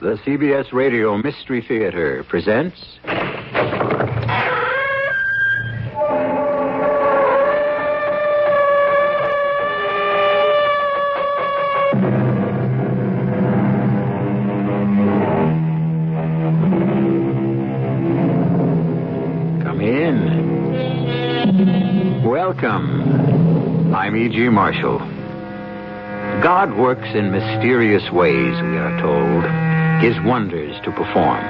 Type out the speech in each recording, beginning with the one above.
The CBS Radio Mystery Theater presents... Come in. Welcome. I'm E.G. Marshall. God works in mysterious ways, we are told. His wonders to perform.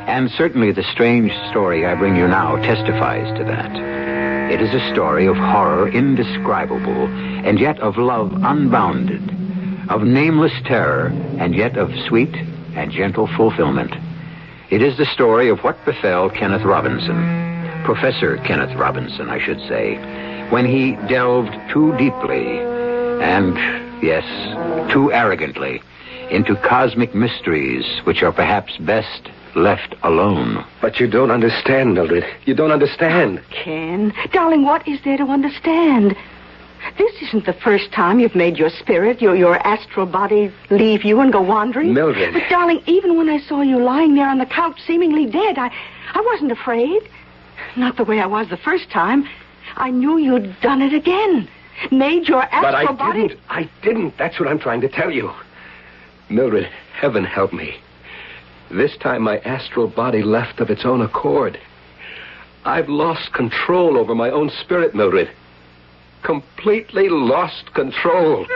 And certainly the strange story I bring you now testifies to that. It is a story of horror indescribable, and yet of love unbounded, of nameless terror, and yet of sweet and gentle fulfillment. It is the story of what befell Kenneth Robinson, Professor Kenneth Robinson, I should say, when he delved too deeply and, yes, too arrogantly into cosmic mysteries which are perhaps best left alone. But you don't understand, Mildred. You don't understand. Oh, Ken, darling, what is there to understand? This isn't the first time you've made your spirit, your astral body, leave you and go wandering. Mildred. But, darling, even when I saw you lying there on the couch seemingly dead, I wasn't afraid. Not the way I was the first time. I knew you'd done it again. Made your astral body... But I didn't. That's what I'm trying to tell you. Mildred, heaven help me. This time my astral body left of its own accord. I've lost control over my own spirit, Mildred. Completely lost control.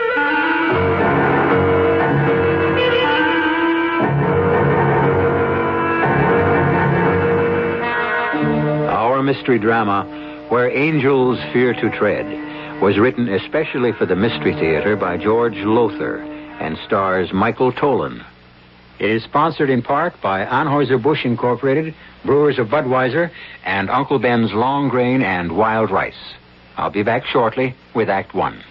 Our mystery drama, Where Angels Fear to Tread, was written especially for the Mystery Theater by George Lothar and stars Michael Tolan. It is sponsored in part by Anheuser-Busch Incorporated, Brewers of Budweiser, and Uncle Ben's Long Grain and Wild Rice. I'll be back shortly with Act One.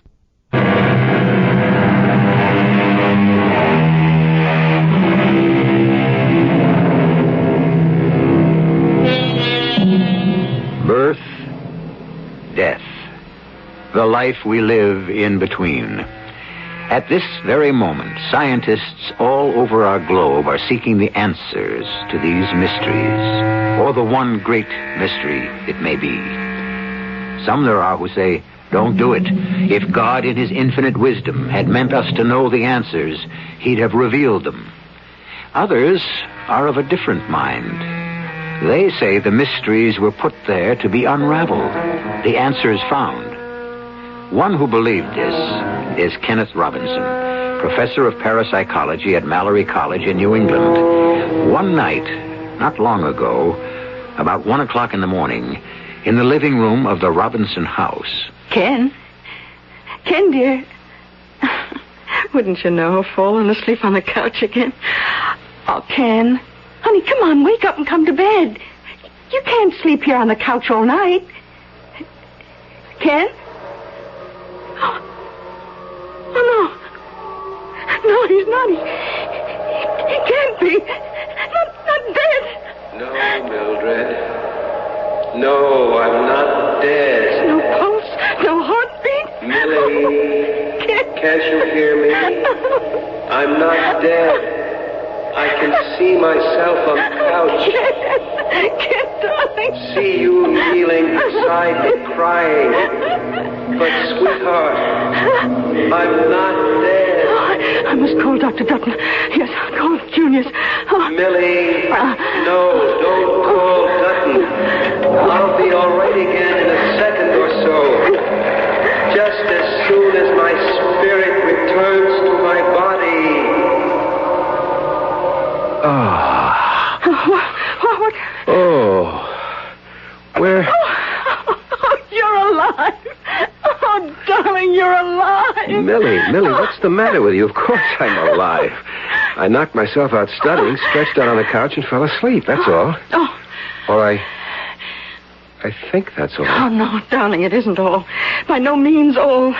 Birth, death, the life we live in between. At this very moment, scientists all over our globe are seeking the answers to these mysteries, or the one great mystery it may be. Some there are who say, don't do it. If God in his infinite wisdom had meant us to know the answers, he'd have revealed them. Others are of a different mind. They say the mysteries were put there to be unraveled, the answers found. One who believed this is Kenneth Robinson, professor of parapsychology at Mallory College in New England. One night, not long ago, about 1 o'clock in the morning, in the living room of the Robinson house. Ken, dear. Wouldn't you know, falling asleep on the couch again? Oh, Ken. Honey, come on, wake up and come to bed. You can't sleep here on the couch all night. Ken? Oh, no. No, he's not. He can't be. Not dead. No, Mildred. No, I'm not dead. No pulse, no heartbeat. Millie, can't you hear me? I'm not dead. I can see myself on the couch. Ken, darling. See you kneeling beside me crying. But, sweetheart, I'm not dead. Oh, I must call Dr. Dutton. Yes, call Junius. Oh. Millie, no, don't call Dutton. I'll be all right again in a second or so. Just as soon as my spirit returns to my body. What? Oh. Where? Oh, you're alive. Oh, darling, you're alive. Millie, what's the matter with you? Of course I'm alive. I knocked myself out studying, stretched out on the couch, and fell asleep. That's all. Oh. Or I think that's all. Oh, no, darling, it isn't all. By no means all.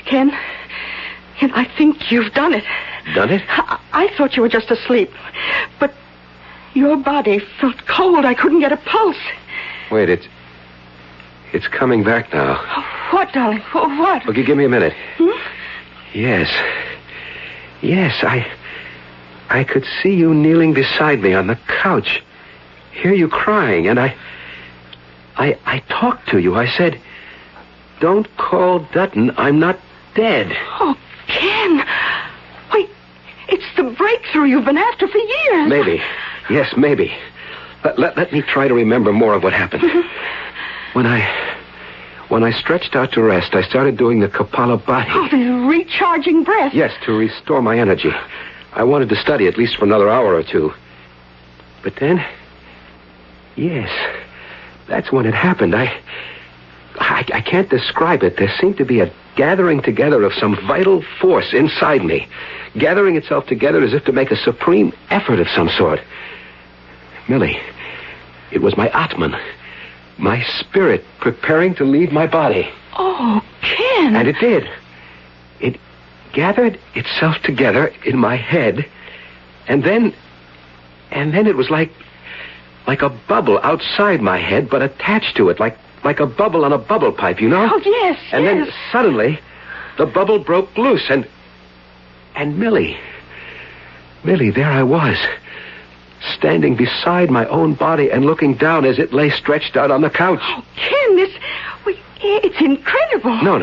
Ken, I think you've done it. Done it? I thought you were just asleep. But your body felt cold. I couldn't get a pulse. Wait, it's coming back now. What, darling? What? Okay, give me a minute. Hmm? Yes, I could see you kneeling beside me on the couch. Hear you crying, and I talked to you. I said, "Don't call Dutton. I'm not dead." Oh, Ken. Wait, it's the breakthrough you've been after for years. Maybe. Yes, maybe. Let me try to remember more of what happened. When I stretched out to rest, I started doing the Kapalabhati. Oh, the recharging breath. Yes, to restore my energy. I wanted to study at least for another hour or two. But then, yes, that's when it happened. I can't describe it. There seemed to be a gathering together of some vital force inside me, gathering itself together as if to make a supreme effort of some sort. Millie, it was my Atman, my spirit preparing to leave my body. Oh, Ken. And it did. It gathered itself together in my head, and then it was like a bubble outside my head, but attached to it, like a bubble on a bubble pipe, you know? Oh, yes, And then suddenly, the bubble broke loose, and Millie, there I was, standing beside my own body and looking down as it lay stretched out on the couch. Oh, Ken, it's incredible. No,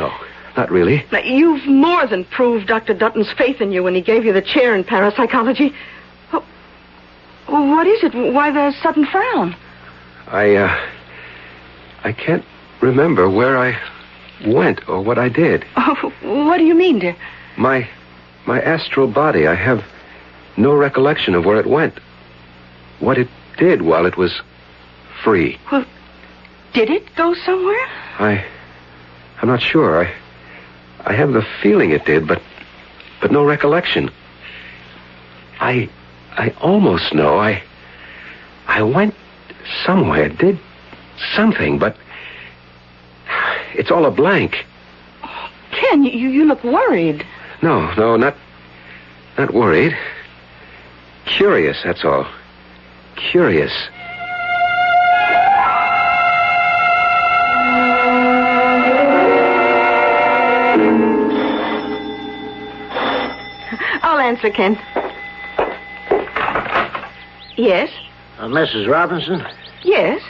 not really. Now, you've more than proved Dr. Dutton's faith in you when he gave you the chair in parapsychology. Oh, what is it? Why the sudden frown? I can't remember where I went or what I did. Oh, what do you mean, dear? My astral body, I have no recollection of where it went. What it did while it was free. Well, did it go somewhere? I'm not sure. I have the feeling it did, but no recollection. I almost know I went somewhere, did something, but it's all a blank. Oh, Ken, you look worried. No, not worried. Curious, that's all. Curious. I'll answer, Ken. Yes? Mrs. Robinson? Yes?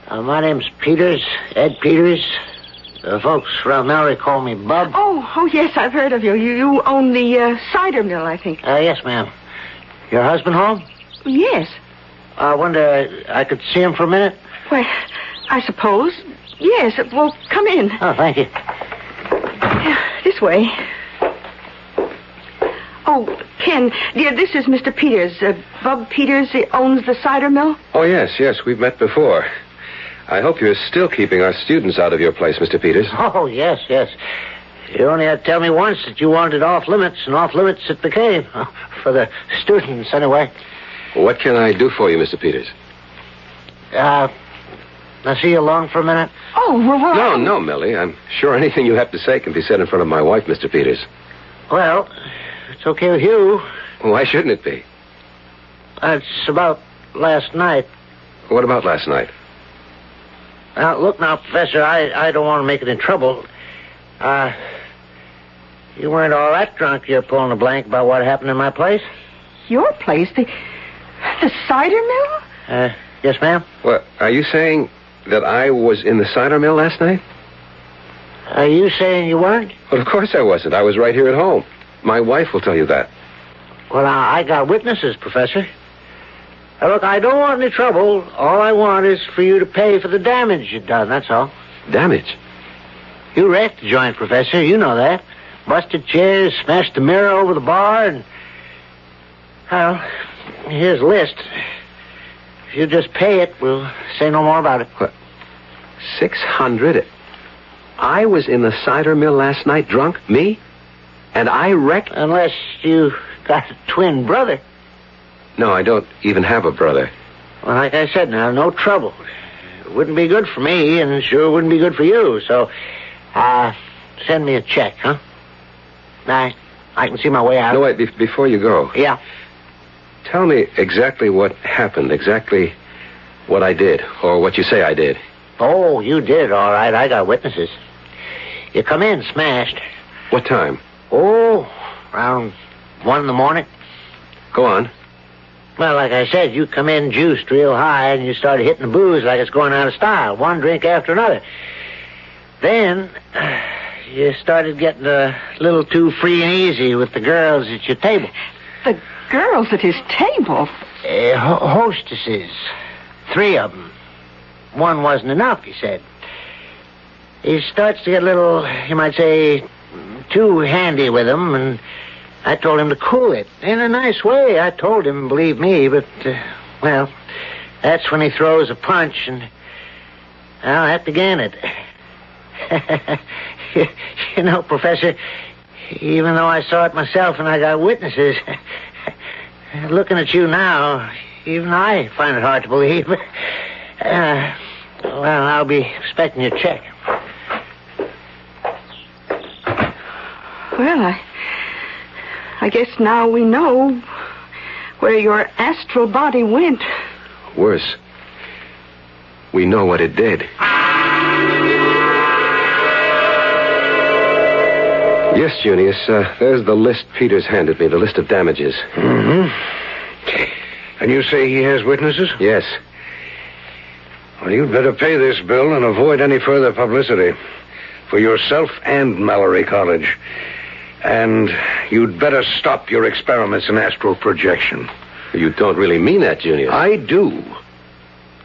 My name's Peters, Ed Peters. Folks around Mallory call me Bub. Oh, yes, I've heard of you. You own the cider mill, I think. Yes, ma'am. Your husband home? Yes. I wonder I could see him for a minute? Well, I suppose. Yes. Well, come in. Oh, thank you. This way. Oh, Ken, dear, this is Mr. Peters. Bub Peters, he owns the cider mill. Oh, yes, we've met before. I hope you're still keeping our students out of your place, Mr. Peters. Oh, yes. You only had to tell me once that you wanted it off limits, and off limits it became. For the students, anyway. What can I do for you, Mr. Peters? I'll see you alone for a minute. Oh, well... No, Millie. I'm sure anything you have to say can be said in front of my wife, Mr. Peters. Well, it's okay with you. Why shouldn't it be? It's about last night. What about last night? Now, look now, Professor, I don't want to make it in trouble. You weren't all that drunk you're pulling a blank about what happened in my place? Your place? The cider mill? Yes, ma'am. What, are you saying that I was in the cider mill last night? Are you saying you weren't? Well, of course I wasn't. I was right here at home. My wife will tell you that. Well, I got witnesses, Professor. Now, look, I don't want any trouble. All I want is for you to pay for the damage you've done, that's all. Damage? You wrecked the joint, Professor. You know that. Busted chairs, smashed the mirror over the bar, and... Well, here's a list. If you just pay it, we'll say no more about it. What? $600? I was in the cider mill last night, drunk? Me? And I wrecked... Unless you got a twin brother. No, I don't even have a brother. Well, like I said now, no trouble. It wouldn't be good for me, and it sure wouldn't be good for you, so... send me a check, huh? I can see my way out. No, wait, before you go... Yeah? Tell me exactly what happened, exactly what I did, or what you say I did. Oh, you did, all right. I got witnesses. You come in smashed. What time? Oh, around 1 in the morning. Go on. Well, like I said, you come in juiced real high, and you started hitting the booze like it's going out of style, one drink after another. Then, you started getting a little too free and easy with the girls at your table. The girls at his table? Hostesses. 3 of them. One wasn't enough, he said. He starts to get a little, you might say, too handy with them, and I told him to cool it. In a nice way, I told him, believe me, but, well, that's when he throws a punch, and, well, that began it. You know, Professor, even though I saw it myself and I got witnesses, looking at you now, even I find it hard to believe. Well, I'll be expecting your check. Well, I guess now we know where your astral body went. Worse. We know what it did. Yes, Junius, there's the list Peters handed me, the list of damages. Mm-hmm. And you say he has witnesses? Yes. Well, you'd better pay this bill and avoid any further publicity. For yourself and Mallory College. And you'd better stop your experiments in astral projection. You don't really mean that, Junius. I do.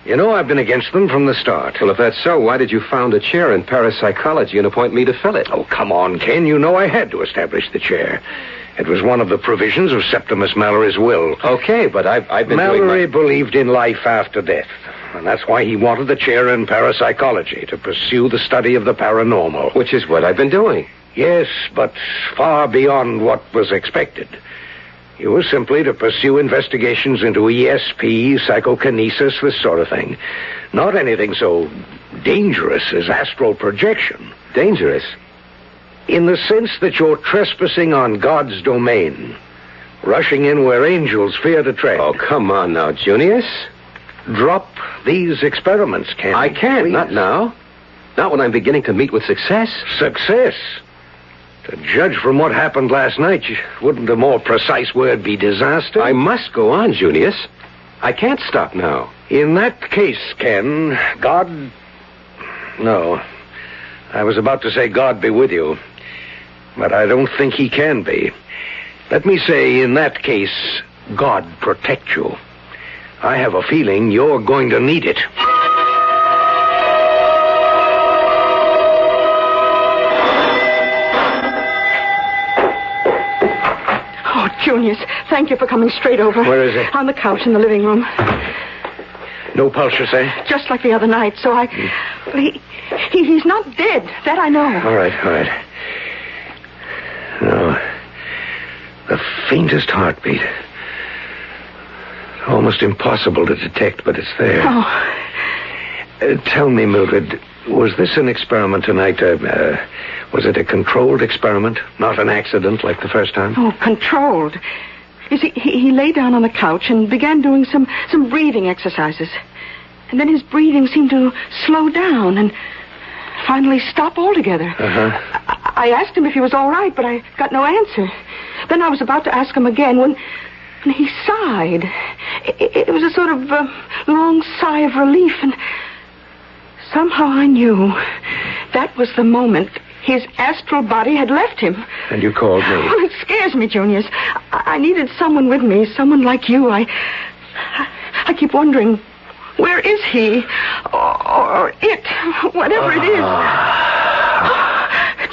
You know, I've been against them from the start. Well, if that's so, why did you found a chair in parapsychology and appoint me to fill it? Oh, come on, Ken. You know I had to establish the chair. It was one of the provisions of Septimus Mallory's will. Okay, but I've been Mallory believed in life after death. And that's why he wanted the chair in parapsychology, to pursue the study of the paranormal. Which is what I've been doing. Yes, but far beyond what was expected. You were simply to pursue investigations into ESP, psychokinesis, this sort of thing. Not anything so dangerous as astral projection. Dangerous? In the sense that you're trespassing on God's domain. Rushing in where angels fear to tread. Oh, come on now, Junius. Drop these experiments, Ken. I can't, please. Not now. Not when I'm beginning to meet with success. Success? To judge from what happened last night, wouldn't a more precise word be disaster? I must go on, Junius. I can't stop now. In that case, Ken, God... No. I was about to say God be with you. But I don't think he can be. Let me say, in that case, God protect you. I have a feeling you're going to need it. Junius, thank you for coming straight over. Where is it? On the couch in the living room. No pulse, you say? Just like the other night, so he's not dead. That I know. All right. No. The faintest heartbeat. Almost impossible to detect, but it's there. Oh. Tell me, Mildred, was this an experiment tonight? Was it a controlled experiment? Not an accident like the first time? Oh, controlled. You see, he lay down on the couch and began doing some breathing exercises. And then his breathing seemed to slow down and finally stop altogether. Uh-huh. I asked him if he was all right, but I got no answer. Then I was about to ask him again when he sighed. It was a sort of long sigh of relief, and somehow I knew that was the moment his astral body had left him. And you called me? Well, it scares me, Junius. I needed someone with me, someone like you. I keep wondering, where is he? Or it? Whatever it is.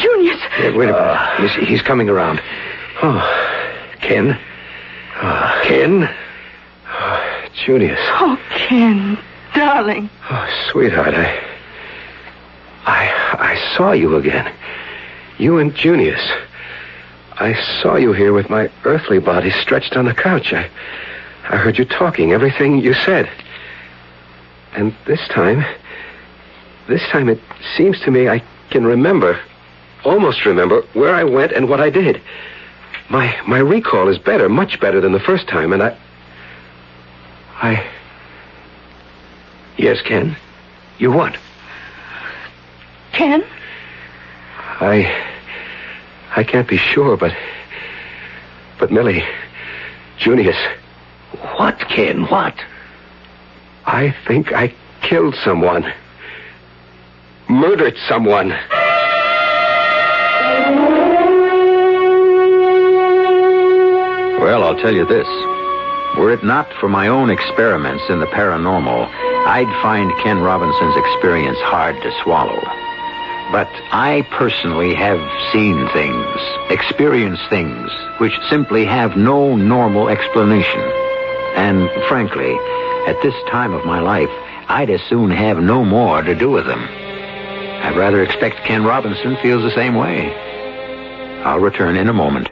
Junius. Yeah, wait a minute. He's coming around. Oh, Ken. Ken? Junius. Oh, Ken, darling. Oh, sweetheart, I saw you again. You and Junius. I saw you here with my earthly body stretched on the couch. I heard you talking, everything you said. And this time it seems to me I can almost remember where I went and what I did. My recall is better, much better than the first time, and I... Yes, Ken? You what? Ken? I can't be sure, but Millie, Junius... What? What, Ken? What? I think I killed someone. Murdered someone. Well, I'll tell you this. Were it not for my own experiments in the paranormal, I'd find Ken Robinson's experience hard to swallow. But I personally have seen things, experienced things, which simply have no normal explanation. And frankly, at this time of my life, I'd as soon have no more to do with them. I'd rather expect Ken Robinson feels the same way. I'll return in a moment.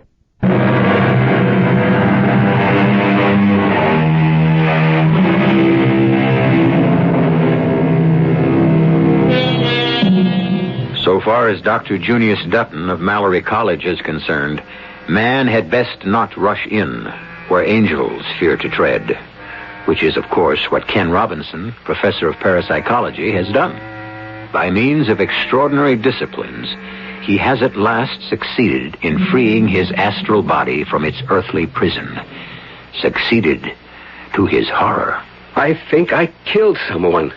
So far as Dr. Junius Dutton of Mallory College is concerned, man had best not rush in where angels fear to tread, which is, of course, what Ken Robinson, professor of parapsychology, has done. By means of extraordinary disciplines, he has at last succeeded in freeing his astral body from its earthly prison. Succeeded to his horror. I think I killed someone.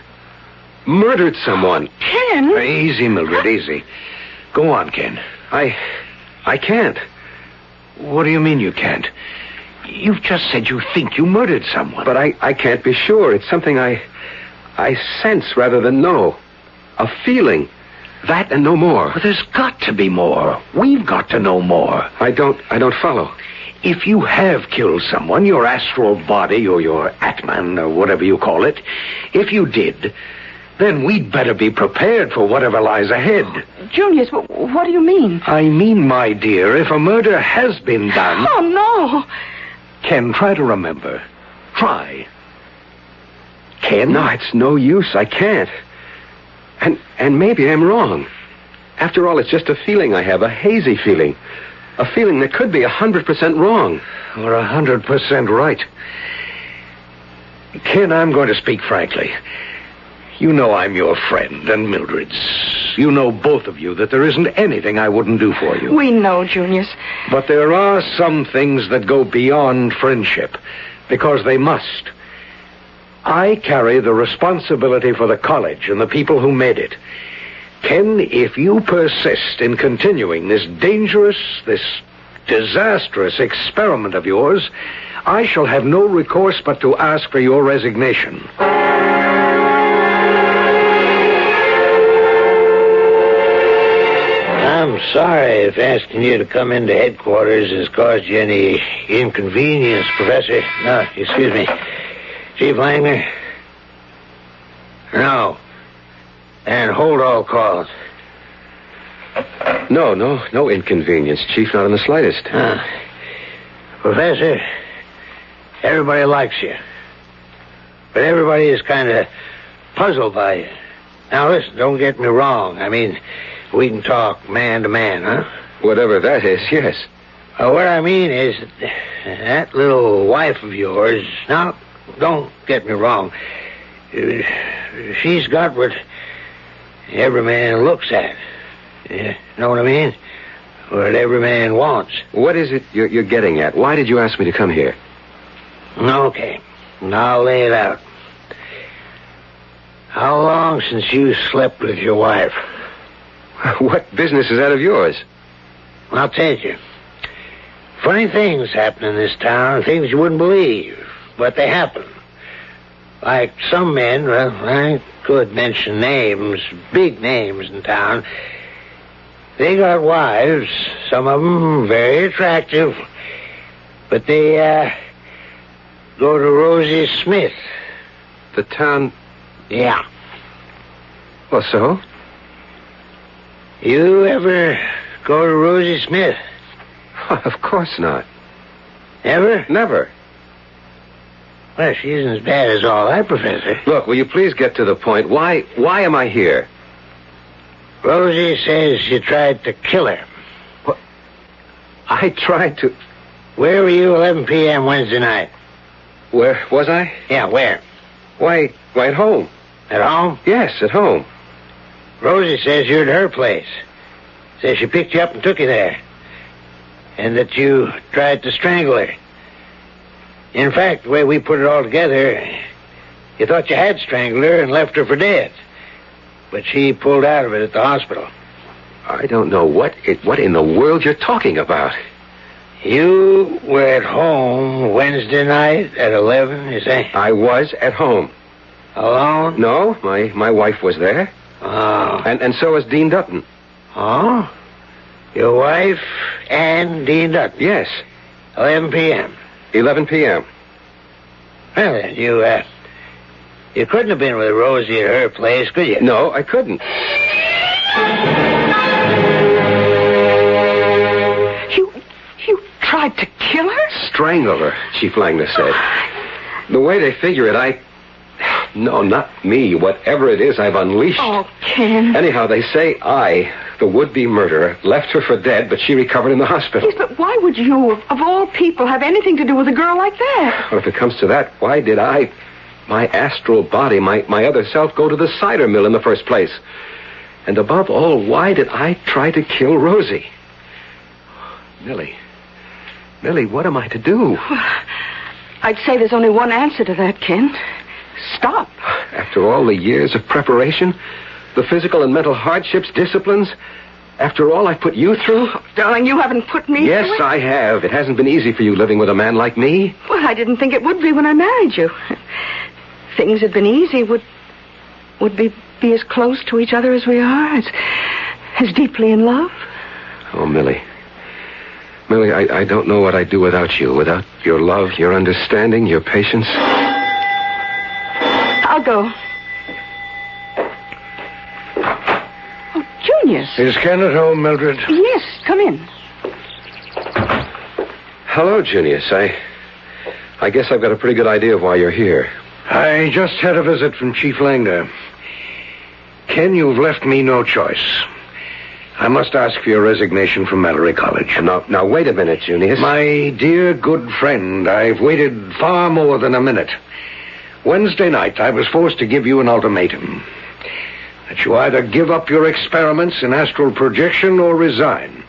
Murdered someone. Ken? Easy, Mildred, easy. Go on, Ken. I can't. What do you mean you can't? You've just said you think you murdered someone. But I can't be sure. It's something I sense rather than know. A feeling. That and no more. But there's got to be more. We've got to know more. I don't follow. If you have killed someone, your astral body or your Atman or whatever you call it, if you did, then we'd better be prepared for whatever lies ahead. Junius, what do you mean? I mean, my dear, if a murder has been done... Oh, no. Ken, try to remember. Try. Ken? No, it's no use. I can't. And maybe I'm wrong. After all, it's just a feeling I have, a hazy feeling. A feeling that could be 100% wrong. Or 100% right. Ken, I'm going to speak frankly. You know I'm your friend and Mildred's. You know, both of you, that there isn't anything I wouldn't do for you. We know, Junius. But there are some things that go beyond friendship, because they must. I carry the responsibility for the college and the people who made it. Ken, if you persist in continuing this dangerous, this disastrous experiment of yours, I shall have no recourse but to ask for your resignation. I'm sorry if asking you to come into headquarters has caused you any inconvenience, Professor. No, excuse me. Chief Langner? No. And hold all calls. No inconvenience, Chief, not in the slightest. Professor, everybody likes you. But everybody is kind of puzzled by you. Now, listen, don't get me wrong. I mean, we can talk man to man, huh? Whatever that is, yes. What I mean is that little wife of yours... Now, don't get me wrong. She's got what every man looks at. You know what I mean? What every man wants. What is it you're getting at? Why did you ask me to come here? Okay. I'll lay it out. How long since you slept with your wife? What business is that of yours? I'll tell you. Funny things happen in this town, things you wouldn't believe, but they happen. Like some men, well, I could mention names, big names in town. They got wives, some of them very attractive, but they go to Rosie Smith. The town... Yeah. Well, so? You ever go to Rosie Smith? Of course not. Never? Never. Well, she isn't as bad as all that, Professor. Look, will you please get to the point? Why am I here? Rosie says you tried to kill her. What? I tried to... Where were you 11 p.m. Wednesday night? Where was I? Yeah, where? Why, at home. At home? Yes, at home. Rosie says you're at her place. Says she picked you up and took you there. And that you tried to strangle her. In fact, the way we put it all together, you thought you had strangled her and left her for dead. But she pulled out of it at the hospital. I don't know what in the world you're talking about. You were at home Wednesday night at 11, you say? I was at home. Alone? No, my wife was there. Oh. And so was Dean Dutton. Oh? Your wife and Dean Dutton? Yes. 11 p.m. 11 p.m. Well, then, you couldn't have been with Rosie at her place, could you? No, I couldn't. You tried to kill her? Strangle her, Chief Langner said. The way they figure it, No, not me. Whatever it is I've unleashed. Oh, Ken. Anyhow, they say I, the would-be murderer, left her for dead, but she recovered in the hospital. Yes, but why would you, of all people, have anything to do with a girl like that? Well, if it comes to that, why did my astral body, my other self, go to the cider mill in the first place? And above all, why did I try to kill Rosie? Millie, what am I to do? Well, I'd say there's only one answer to that, Ken. Stop. After all the years of preparation, the physical and mental hardships, disciplines, after all I put you through? Oh, darling, you haven't put me through it. Yes, I have. It hasn't been easy for you living with a man like me. Well, I didn't think it would be when I married you. Things had been easy, would be as close to each other as we are, as deeply in love. Oh, Millie, I don't know what I'd do without you, without your love, your understanding, your patience. I'll go. Oh, Junius. Is Ken at home, Mildred? Yes, come in. Hello, Junius. I guess I've got a pretty good idea of why you're here. I just had a visit from Chief Langner. Ken, you've left me no choice. I must ask for your resignation from Mallory College. Now, wait a minute, Junius. My dear good friend, I've waited far more than a minute. Wednesday night, I was forced to give you an ultimatum. That you either give up your experiments in astral projection or resign.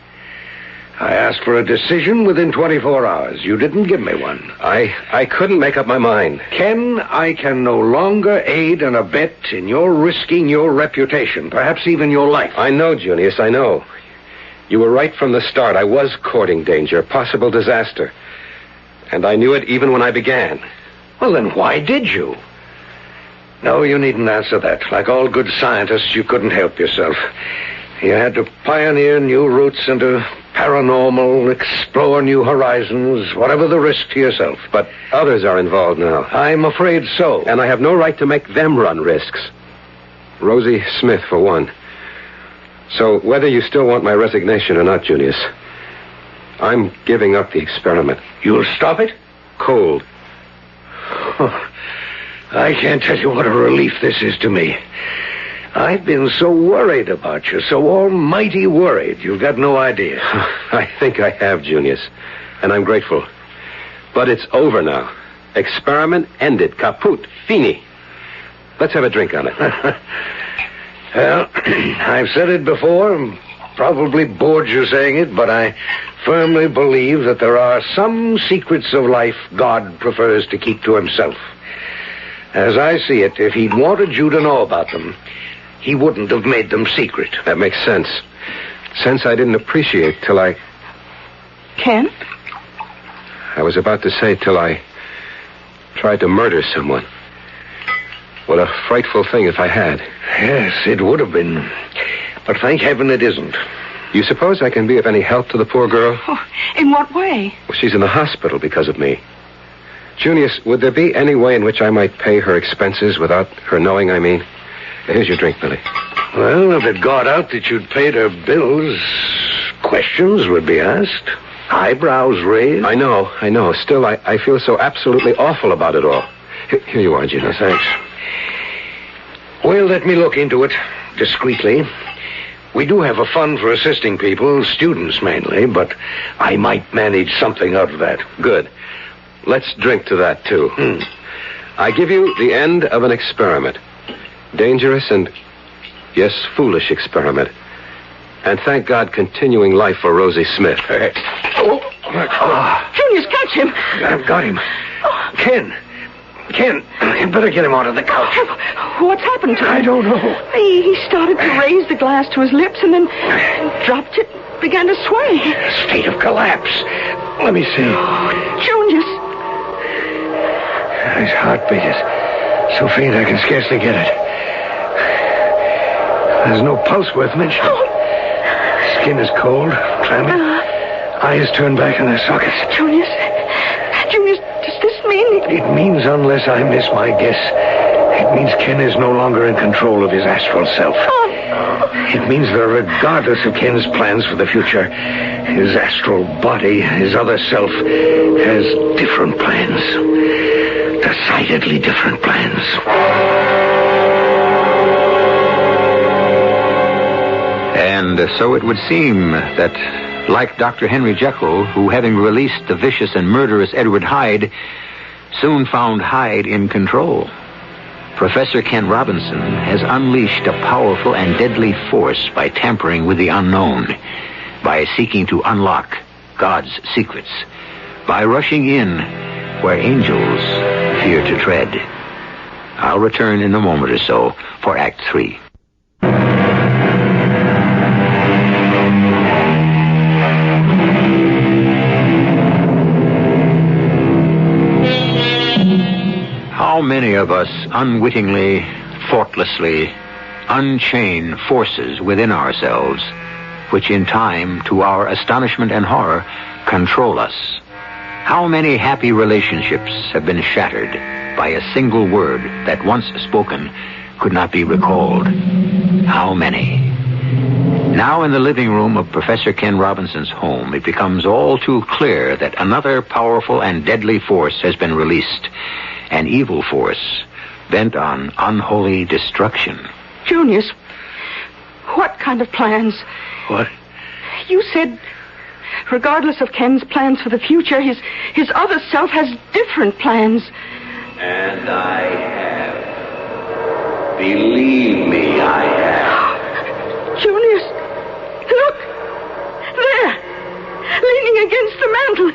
I asked for a decision within 24 hours. You didn't give me one. I couldn't make up my mind. Ken, I can no longer aid and abet in your risking your reputation, perhaps even your life. I know, Junius, I know. You were right from the start. I was courting danger, possible disaster. And I knew it even when I began. Well, then why did you? No, you needn't answer that. Like all good scientists, you couldn't help yourself. You had to pioneer new routes into paranormal, explore new horizons, whatever the risk to yourself. But others are involved now. I'm afraid so. And I have no right to make them run risks. Rosie Smith, for one. So whether you still want my resignation or not, Junius, I'm giving up the experiment. You'll stop it? Cold. Oh, I can't tell you what a relief this is to me. I've been so worried about you, so almighty worried. You've got no idea. I think I have, Junius, and I'm grateful. But it's over now. Experiment ended. Kaput. Fini. Let's have a drink on it. Well, I've said it before, probably bored you saying it, but I firmly believe that there are some secrets of life God prefers to keep to himself. As I see it, if he'd wanted you to know about them, he wouldn't have made them secret. That makes sense. Sense I didn't appreciate till I... Ken? I was about to say till I tried to murder someone. What a frightful thing if I had. Yes, it would have been. But thank heaven it isn't. You suppose I can be of any help to the poor girl? Oh, in what way? Well, she's in the hospital because of me. Junius, would there be any way in which I might pay her expenses without her knowing, I mean? Here's your drink, Billy. Well, if it got out that you'd paid her bills, questions would be asked. Eyebrows raised. I know. Still, I feel so absolutely awful about it all. Here you are, Junius. Thanks. Well, let me look into it discreetly. We do have a fund for assisting people, students mainly, but I might manage something out of that. Good. Let's drink to that, too. I give you the end of an experiment. Dangerous and, yes, foolish experiment. And thank God, continuing life for Rosie Smith. Junius, catch him. I've got him. Ken, you better get him out of the couch. What's happened to him? I don't know. He started to raise the glass to his lips and then dropped it, began to sway. A state of collapse. Let me see. Junius. His heartbeat is so faint I can scarcely get it. There's no pulse worth mentioning. Skin is cold, clammy. Eyes turned back in their sockets. Junius, does this mean... It means, unless I miss my guess, it means Ken is no longer in control of his astral self. It means that regardless of Ken's plans for the future, his astral body, his other self, has different plans. Decidedly different plans. And so it would seem that, like Dr. Henry Jekyll, who, having released the vicious and murderous Edward Hyde, soon found Hyde in control, Professor Ken Robinson has unleashed a powerful and deadly force by tampering with the unknown, by seeking to unlock God's secrets, by rushing in where angels fear to tread. I'll return in a moment or so for Act 3. How many of us unwittingly, thoughtlessly, unchain forces within ourselves, which in time, to our astonishment and horror, control us? How many happy relationships have been shattered by a single word that once spoken could not be recalled? How many? Now in the living room of Professor Ken Robinson's home, it becomes all too clear that another powerful and deadly force has been released. An evil force bent on unholy destruction. Junius, what kind of plans? What? You said, regardless of Ken's plans for the future, his other self has different plans. And I have. Believe me, I have. Junius, look! There! Leaning against the mantel.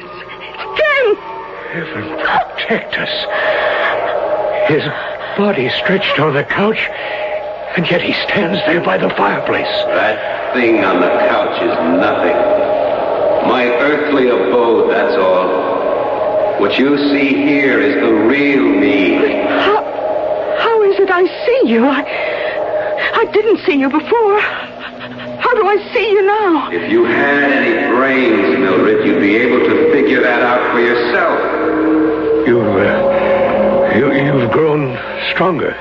It's Ken! Heaven protect us. His body stretched on the couch, and yet he stands there by the fireplace. That thing on the couch is nothing. My earthly abode, that's all. What you see here is the real me. How is it I see you? I didn't see you before. How do I see you now? If you had any brains, Mildred, you'd be able to figure that out for yourself. You've grown stronger.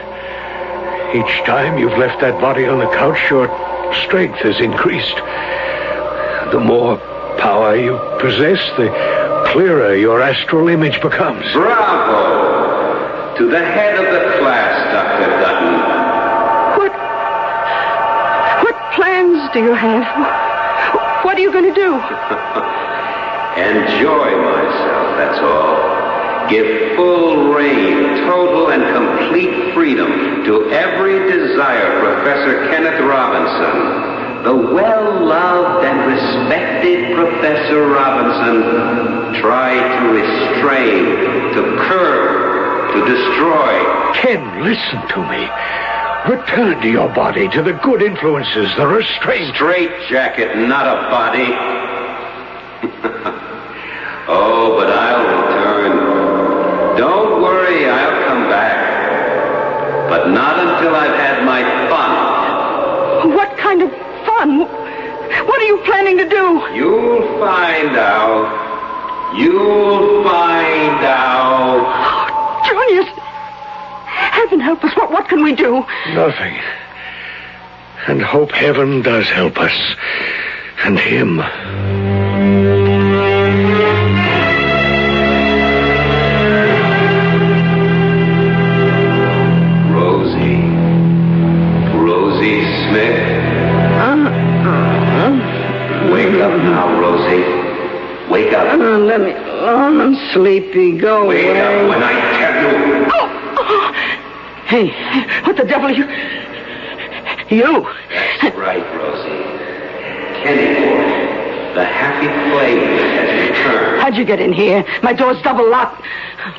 Each time you've left that body on the couch, your strength has increased. The more power you possess, the clearer your astral image becomes. Bravo! To the head of the class, Dr. Dutton. What plans do you have? What are you going to do? Enjoy myself, that's all. Give full reign, total and complete freedom to every desire, Professor Kenneth Robinson. The well-loved and respected Professor Robinson tried to restrain, to curb, to destroy. Ken, listen to me. Return to your body, to the good influences, the restraint. Straitjacket, not a body. Oh, but I'll return. Don't worry, I'll come back. But not until I've had my fun. What kind of fun? What are you planning to do? You'll find out. You'll find out. Oh, Junius! Heaven help us. What can we do? Nothing. And hope heaven does help us. And him. Rosie Smith. Wake up now, Rosie. Wake up. Let me alone. I'm sleepy. Go away. Wake up when I tell you. Oh. Hey, what the devil are you? You. That's right, Rosie. Kenny boy, the happy playmate has returned. How'd you get in here? My door's double locked.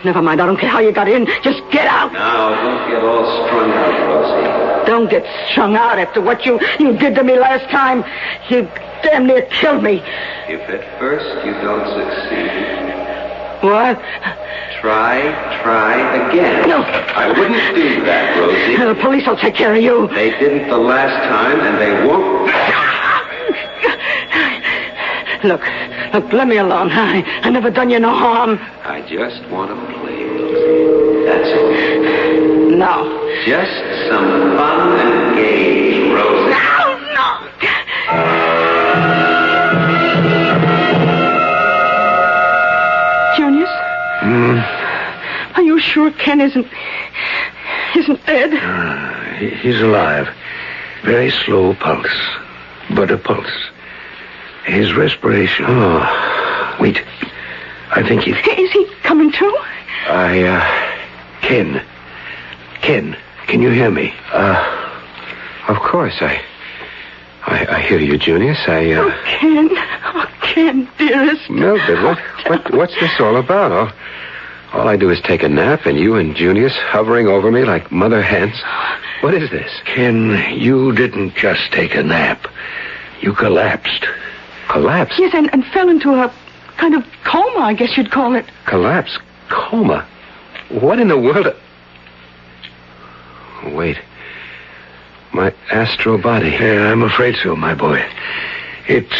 Never mind, I don't care how you got in. Just get out. Now, don't get all strung out, Rosie. Don't get strung out after what you did to me last time. You damn near killed me. If at first you don't succeed... What? Try again. No. I wouldn't do that, Rosie. The police will take care of you. They didn't the last time, and they won't. Look, let me alone. I never done you no harm. I just want to play, Rosie. That's all. No. Just some fun and games, Rosie. No. Junius? Are you sure Ken isn't dead? He's alive. Very slow pulse, but a pulse. His respiration. Oh, wait. I think he... Is he coming to? Ken, can you hear me? Of course, I hear you, Junius. Oh, Ken, dearest. Mildred, what's this all about? All I do is take a nap, and you and Junius hovering over me like mother hens. What is this? Ken, you didn't just take a nap. You collapsed. Collapse? Yes, and fell into a kind of coma, I guess you'd call it. Collapse? Coma? What in the world... Wait. My astral body. Yeah, I'm afraid so, my boy. It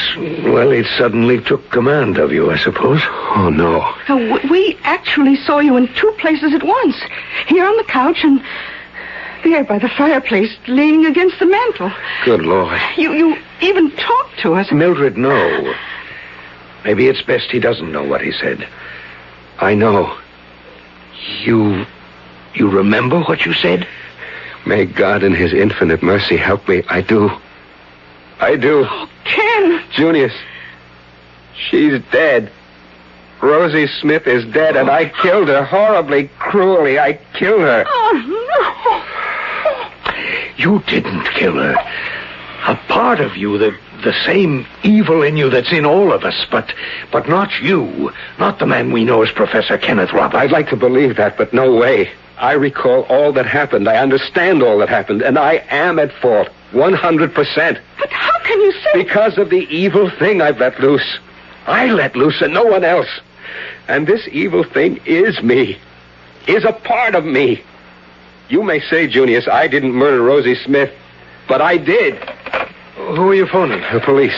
suddenly took command of you, I suppose. Oh, no. We actually saw you in two places at once. Here on the couch and there by the fireplace, leaning against the mantel. Good Lord. You even talked to us. Mildred, no. Maybe it's best he doesn't know what he said. I know. You remember what you said? May God in his infinite mercy help me. I do. Oh, Ken. Junius, she's dead. Rosie Smith is dead, and I killed her horribly, cruelly. I killed her. Oh, no. You didn't kill her. A part of you, the same evil in you that's in all of us, but not you. Not the man we know as Professor Kenneth Roberts. I'd like to believe that, but no way. I recall all that happened. I understand all that happened, and I am at fault. 100%. But how can you say... Because of the evil thing I've let loose. I let loose and no one else. And this evil thing is me. Is a part of me. You may say, Junius, I didn't murder Rosie Smith, but I did. Who are you phoning? The police.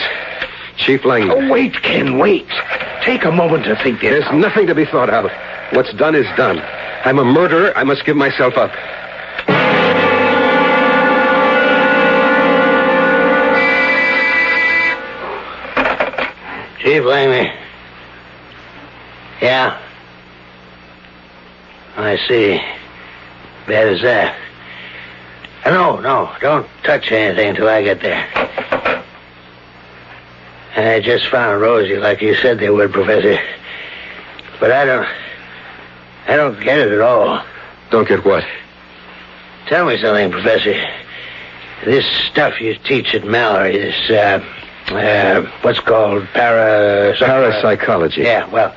Chief Langdon. Oh, wait, Ken, wait. Take a moment to think this There's out. nothing to be thought out. What's done is done. I'm a murderer. I must give myself up. Chief Langley. Yeah. I see. Bad as that. No, don't touch anything until I get there. I just found Rosie like you said they would, Professor. But I don't get it at all. Don't get what? Tell me something, Professor. This stuff you teach at Mallory, this, what's called parapsychology. Yeah, well,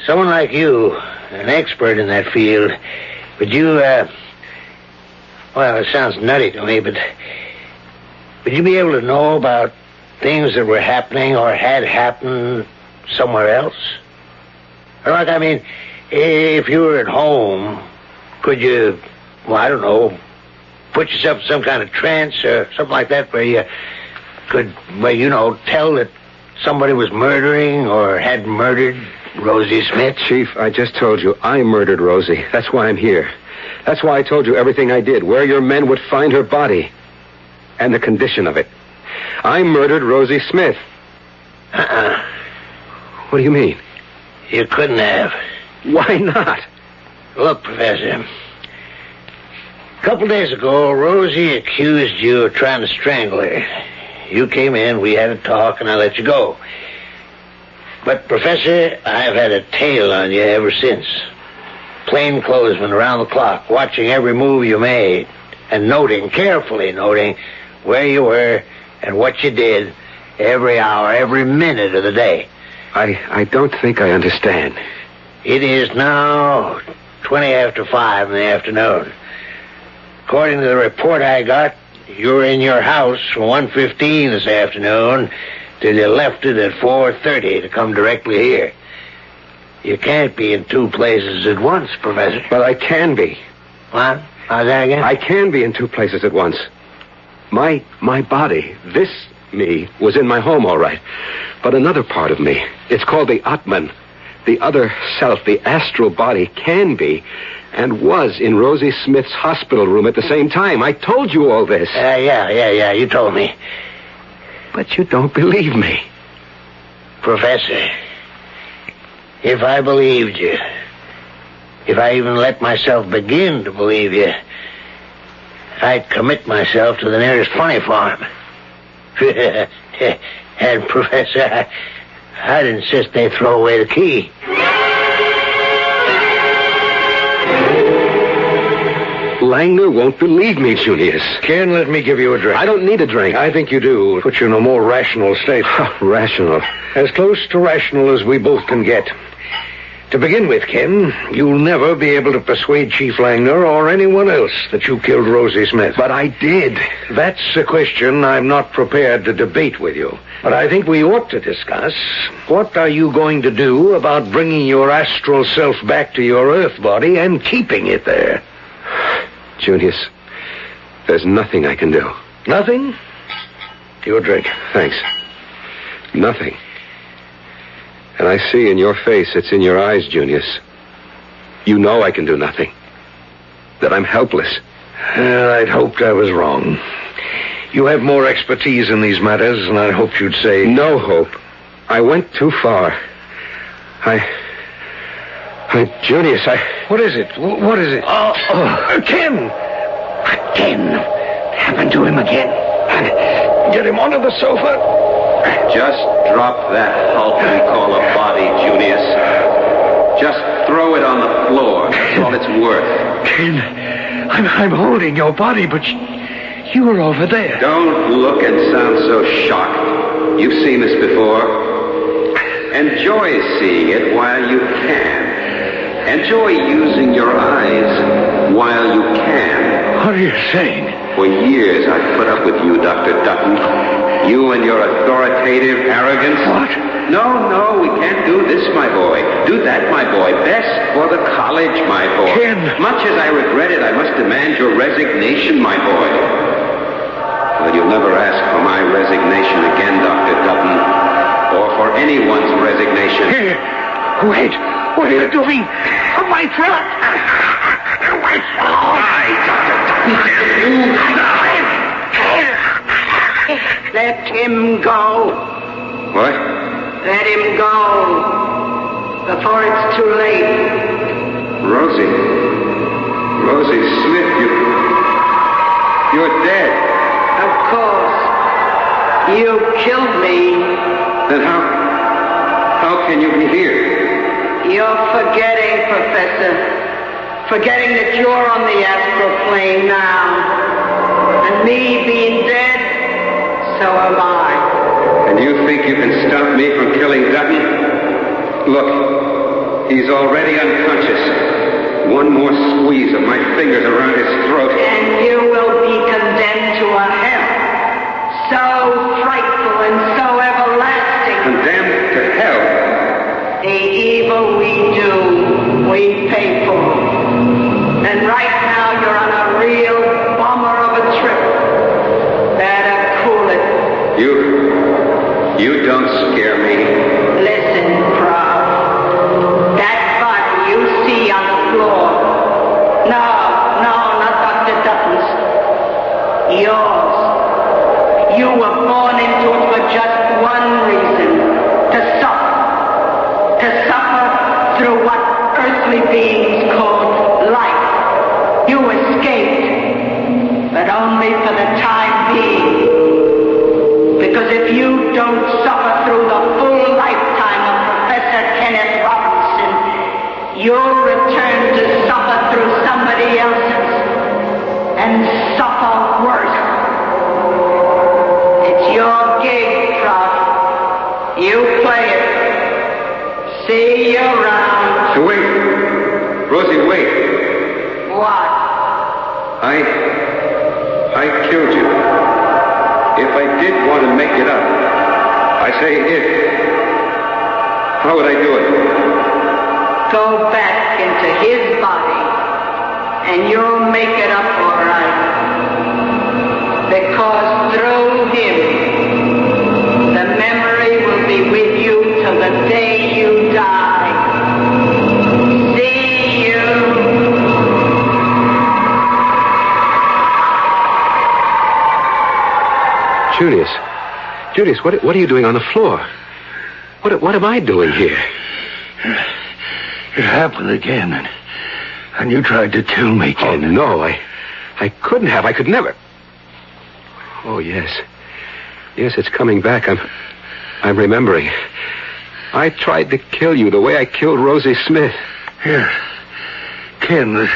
someone like you, an expert in that field, would you, well, it sounds nutty to me, but would you be able to know about things that were happening or had happened somewhere else? Or like, I mean, if you were at home, could you, well, I don't know, put yourself in some kind of trance or something like that where you could, well, you know, tell that somebody was murdering or had murdered Rosie Smith? Chief, I just told you I murdered Rosie. That's why I'm here. That's why I told you everything I did, where your men would find her body, and the condition of it. I murdered Rosie Smith. What do you mean? You couldn't have. Why not? Look, Professor, a couple days ago, Rosie accused you of trying to strangle her. You came in, we had a talk, and I let you go. But, Professor, I've had a tail on you ever since. Plainclothesman around the clock, watching every move you made, and carefully noting where you were and what you did every hour, every minute of the day. I don't think I understand. It is now 20 after 5 in the afternoon. According to the report I got, you were in your house from 1:15 this afternoon till you left it at 4:30 to come directly here. You can't be in two places at once, Professor. But I can be. What? How's that again? I can be in two places at once. My body, this me, was in my home, all right. But another part of me, it's called the Atman, the other self, the astral body, can be and was in Rosie Smith's hospital room at the same time. I told you all this. Yeah, you told me. But you don't believe me. Professor, if I believed you, if I even let myself begin to believe you, I'd commit myself to the nearest funny farm. And, Professor, I'd insist they throw away the key. Langner won't believe me, Junius. Ken, let me give you a drink. I don't need a drink. I think you do. Put you in a more rational state. Rational. As close to rational as we both can get. To begin with, Ken, you'll never be able to persuade Chief Langner or anyone else that you killed Rosie Smith. But I did. That's a question I'm not prepared to debate with you. But I think we ought to discuss. What are you going to do about bringing your astral self back to your Earth body and keeping it there? Junius, there's nothing I can do. Nothing? Your drink. Thanks. Nothing. And I see in your face, it's in your eyes, Junius. You know I can do nothing. That I'm helpless. I'd hoped I was wrong. You have more expertise in these matters, and I hoped you'd say... No hope. I went too far. Junius, What is it? What is it? Ken! Ken! Happened to him again. Get him onto the sofa. Just drop that hulk we call a body, Junius. Just throw it on the floor. That's all it's worth. Ken, I'm holding your body, but you were over there. Don't look and sound so shocked. You've seen this before. Enjoy seeing it while you can. Enjoy using your eyes while you can. What are you saying? For years I've put up with you, Dr. Dutton. You and your authoritative arrogance. What? No, we can't do this, my boy. Do that, my boy. Best for the college, my boy. Ken. Much as I regret it, I must demand your resignation, my boy. Well, you'll never ask for my resignation again, Dr. Dutton. Or for anyone's resignation. Here. Wait. What are you doing? My throat! My throat! Dr. Dutton. Let him go. What? Let him go. Before it's too late. Rosie Smith, you're dead. Of course. You killed me. Then how can you be here? You're forgetting, Professor. Forgetting that you're on the astral plane now. And me being dead, so am I. And you think you can stop me from killing Dutton? Look, he's already unconscious. One more squeeze of my fingers around his throat. And you will be condemned to a hell. So frightful and so everlasting. Condemned to hell? The evil we do, we pay for. And right now you're on a real bummer of a trip. Better cool it. You don't scare me. Listen, Prof. That body you see on the floor. No, not Dr. Dutton's. Yours. You were born into it for just one reason. To suffer. To suffer through what earthly beings call life. You escaped, but only for the time being. Because if you don't suffer through the full lifetime of Professor Kenneth Robinson, you'll return to suffer through somebody else's, and suffer worse. It's your gig, Prof. You play it. say if. How would I do it? Go back into his body, and you'll make it up all right. Because through him, the memory will be with you till the day you die. See you. Julius, what are you doing on the floor? What am I doing here? It happened again, and you tried to kill me, Ken. Oh, no, I couldn't have. I could never. Oh, yes. Yes, it's coming back. I'm remembering. I tried to kill you the way I killed Rosie Smith. Here. Ken,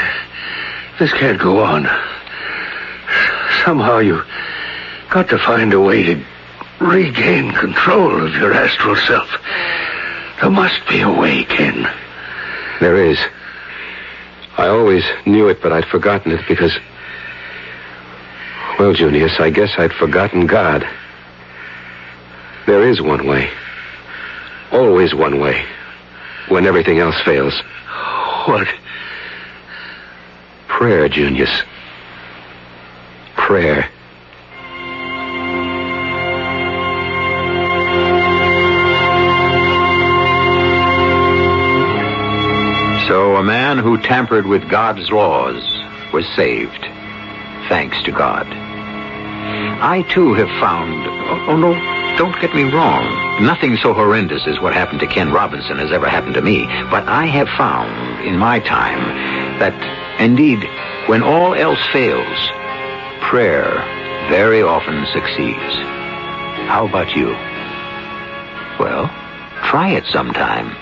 this can't go on. Somehow you got to find a way to regain control of your astral self. There must be a way, Ken. There is. I always knew it, but I'd forgotten it because... Well, Junius, I guess I'd forgotten God. There is one way. Always one way. When everything else fails. What? Prayer, Junius. Prayer. So a man who tampered with God's laws was saved, thanks to God. I, too, have found... Oh, no, don't get me wrong. Nothing so horrendous as what happened to Ken Robinson has ever happened to me. But I have found, in my time, that, indeed, when all else fails, prayer very often succeeds. How about you? Well, try it sometime.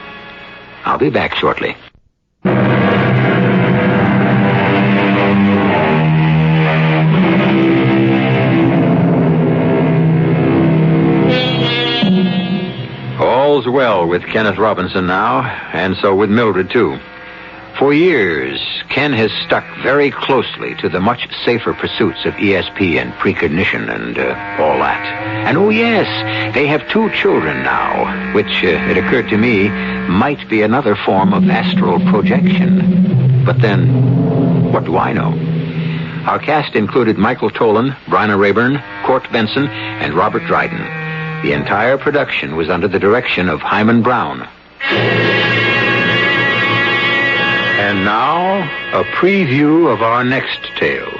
I'll be back shortly. All's well with Kenneth Robinson now, and so with Mildred, too. For years, Ken has stuck very closely to the much safer pursuits of ESP and precognition and all that. And oh yes, they have 2 children now, which, it occurred to me, might be another form of astral projection. But then, what do I know? Our cast included Michael Tolan, Bryna Rayburn, Court Benson, and Robert Dryden. The entire production was under the direction of Himan Brown. And now, a preview of our next tale.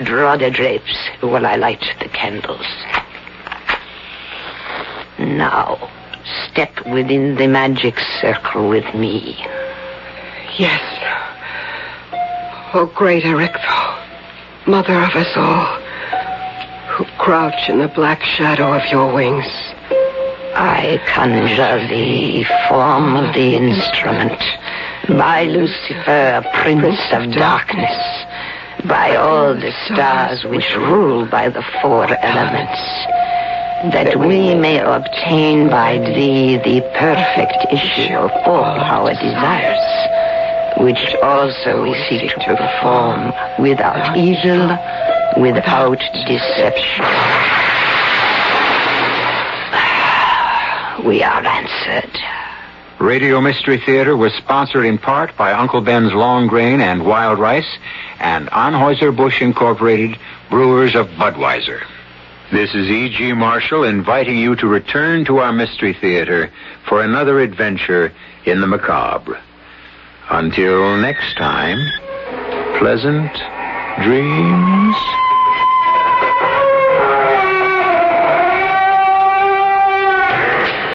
Draw the drapes while I light the candles. Now, step within the magic circle with me. Yes. Oh, great Erectho, mother of us all, who crouch in the black shadow of your wings. I conjure the form of the instrument, by Lucifer, Prince of Darkness, by all the stars which rule by the 4 elements, that we may obtain by thee the perfect issue of all our desires, which also we seek to perform without evil, without deception. We are answered. Radio Mystery Theater was sponsored in part by Uncle Ben's Long Grain and Wild Rice and Anheuser-Busch Incorporated, brewers of Budweiser. This is E.G. Marshall inviting you to return to our Mystery Theater for another adventure in the macabre. Until next time, pleasant dreams.